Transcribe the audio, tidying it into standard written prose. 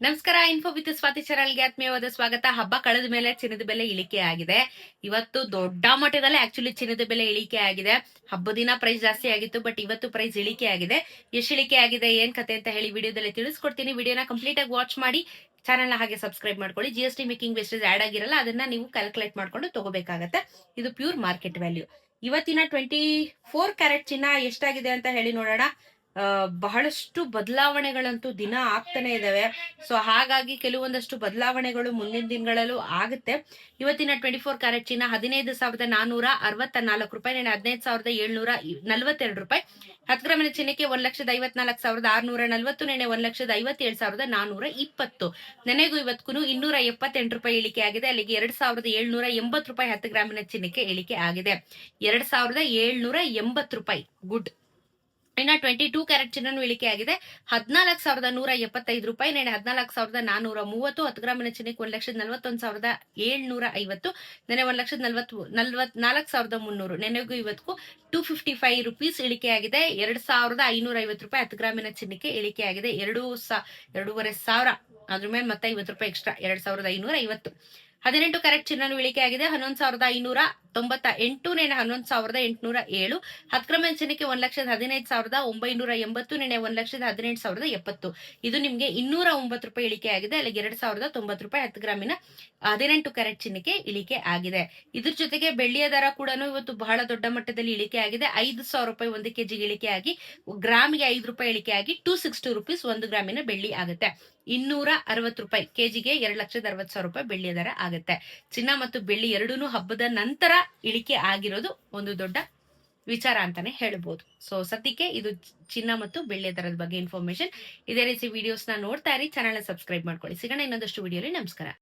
ನಮಸ್ಕಾರ. Info with Swati ಚಾನಲ್ಗೆ ಆತ್ಮೀಯವಾದ ಸ್ವಾಗತ. ಹಬ್ಬ ಕಳೆದ ಮೇಲೆ ಚಿನ್ನದ ಬೆಲೆ ಇಳಿಕೆ ಆಗಿದೆ. ಇವತ್ತು ದೊಡ್ಡ ಮಟ್ಟದಲ್ಲಿ ಆಕ್ಚುಲಿ ಚಿನ್ನದ ಬೆಲೆ ಇಳಿಕೆ ಆಗಿದೆ. ಹಬ್ಬದ ದಿನ ಪ್ರೈಸ್ ಜಾಸ್ತಿ ಆಗಿತ್ತು, ಬಟ್ ಇವತ್ತು ಪ್ರೈಸ್ ಇಳಿಕೆ ಆಗಿದೆ. ಎಷ್ಟು ಇಳಿಕೆ ಆಗಿದೆ, ಏನ್ ಕತೆ ಅಂತ ಹೇಳಿ ವಿಡಿಯೋದಲ್ಲಿ ತಿಳಿಸ್ಕೊಡ್ತೀನಿ. ವಿಡಿಯೋನ ಕಂಪ್ಲೀಟ್ ಆಗಿ ವಾಚ್ ಮಾಡಿ ಚಾನಲ್ನ ಹಾಗೆ ಸಬ್ಸ್ಕ್ರೈಬ್ ಮಾಡ್ಕೊಳ್ಳಿ. GST ಮೇಕಿಂಗ್ ವೇಸ್ಟೇಜ್ ಆಡ್ ಆಗಿರಲ್ಲ, ಅದನ್ನ ನೀವು ಕ್ಯಾಲ್ಕುಲೇಟ್ ಮಾಡ್ಕೊಂಡು ತಗೋಬೇಕಾಗತ್ತೆ. ಇದು ಪ್ಯೂರ್ ಮಾರ್ಕೆಟ್ ವ್ಯಾಲ್ಯೂ. ಇವತ್ತಿನ 24 ಕ್ಯಾರೆಟ್ ಚಿನ್ನ ಎಷ್ಟಾಗಿದೆ ಅಂತ ಹೇಳಿ ನೋಡೋಣ. ಬಹಳಷ್ಟು ಬದಲಾವಣೆಗಳಂತೂ ದಿನ ಆಗ್ತಾನೆ ಇದಾವೆ. ಸೊ ಹಾಗಾಗಿ ಕೆಲವೊಂದಷ್ಟು ಬದಲಾವಣೆಗಳು ಮುಂದಿನ ದಿನಗಳಲ್ಲೂ ಆಗುತ್ತೆ. ಇವತ್ತಿನ 24 ಕ್ಯಾರೆಟ್ ಚಿನ್ನ 15,464 ರೂಪಾಯಿ, 15,742 ರೂಪಾಯಿ. 10 ಗ್ರಾಮಿನ ಚಿನ್ನಕ್ಕೆ 1,54,640, ನೆನೆ 1,57,420. ನೆನೆಗೂ ಇವತ್ಗೂ 278 ರೂಪಾಯಿ ಇಳಿಕೆ ಆಗಿದೆ. ಅಲ್ಲಿಗೆ 2,780 ರೂಪಾಯಿ 10 ಗ್ರಾಮಿನ ಚಿನ್ನಕ್ಕೆ ಇಳಿಕೆ ಆಗಿದೆ. 2,780 ರೂಪಾಯಿ. ಗುಡ್. ಇನ್ನ 22 ಕ್ಯಾರೆಟ್ ಚಿನ್ನನು ಇಳಿಕೆ ಆಗಿದೆ. 14,175 ರೂಪಾಯಿ, ನೆನೆ 14,430. 10 ಗ್ರಾಮಿನ ಚಿನ್ನಕ್ಕೆ 1,41,750, ನೆನೆ 1,44,300. ನೆನೆಗೂ ಇವತ್ತಿಗೂ 255 ರುಪೀಸ್ ಇಳಿಕೆ ಆಗಿದೆ. 2,550 ರೂಪಾಯಿ 10 ಗ್ರಾಮಿನ ಚಿನ್ನಕ್ಕೆ ಇಳಿಕೆ ಆಗಿದೆ. 2,500 ಅದ್ರ ಮೇಲೆ ಮತ್ತೆ 50 ರೂಪಾಯಿ ಎಕ್ಸ್ಟ್ರಾ, 2,550. 18 ಕ್ಯಾರೆಟ್ ಚಿನ್ನನು ಇಳಿಕೆ ಆಗಿದೆ. 11,598, ನೆನೆ 11,807. 10 ಗ್ರಾಮಿನ ಚಿನ್ನಕ್ಕೆ 1,15,980, ನೆನೆ 1,18,070. ಇದು ನಿಮ್ಗೆ 209 ರೂಪಾಯಿ ಇಳಿಕೆ ಆಗಿದೆ. ಅಲ್ಲಿಗೆ 2,090 ರೂಪಾಯಿ 10 ಗ್ರಾಮಿನ 18 ಕ್ಯಾರೆಟ್ ಚಿನ್ನಕ್ಕೆ ಇಳಿಕೆ ಆಗಿದೆ. ಇದ್ರ ಜೊತೆಗೆ ಬೆಳ್ಳಿಯ ದರ ಕೂಡ ಇವತ್ತು ಬಹಳ ದೊಡ್ಡ ಮಟ್ಟದಲ್ಲಿ ಇಳಿಕೆ ಆಗಿದೆ. 5,000 ರೂಪಾಯಿ 1 kg ಇಳಿಕೆ ಆಗಿ ಗ್ರಾಮಿಗೆ 5 ರೂಪಾಯಿ ಇಳಿಕೆ ಆಗಿ 260 ರುಪೀಸ್ 1 ಗ್ರಾಮಿನ ಬೆಳ್ಳಿ ಆಗುತ್ತೆ. 260 ರೂಪಾಯಿ ಕೆಜಿಗೆ 2,60,000 ರೂಪಾಯಿ ಬೆಳ್ಳಿಯ ದರ ಆಗುತ್ತೆ. ಚಿನ್ನ ಮತ್ತು ಬೆಳ್ಳಿ ಎರಡೂ ಹಬ್ಬದ ನಂತರ ಇಳಿಕೆ ಆಗಿರೋದು ಒಂದು ದೊಡ್ಡ ವಿಚಾರ ಅಂತಾನೆ ಹೇಳ್ಬೋದು. ಸೊ ಸದ್ಯಕ್ಕೆ ಇದು ಚಿನ್ನ ಮತ್ತು ಬೆಳ್ಳಿಯ ದರದ ಬಗ್ಗೆ ಇನ್ಫಾರ್ಮೇಶನ್. ಇದೇ ರೀತಿ ವಿಡಿಯೋಸ್ನ ನೋಡ್ತಾ ಇರಿ, ಚಾನಲ್ ಸಬ್ಸ್ಕ್ರೈಬ್ ಮಾಡ್ಕೊಳ್ಳಿ. ಸಿಗೋಣ ಇನ್ನೊಂದಷ್ಟು ವಿಡಿಯೋಲಿ. ನಮಸ್ಕಾರ.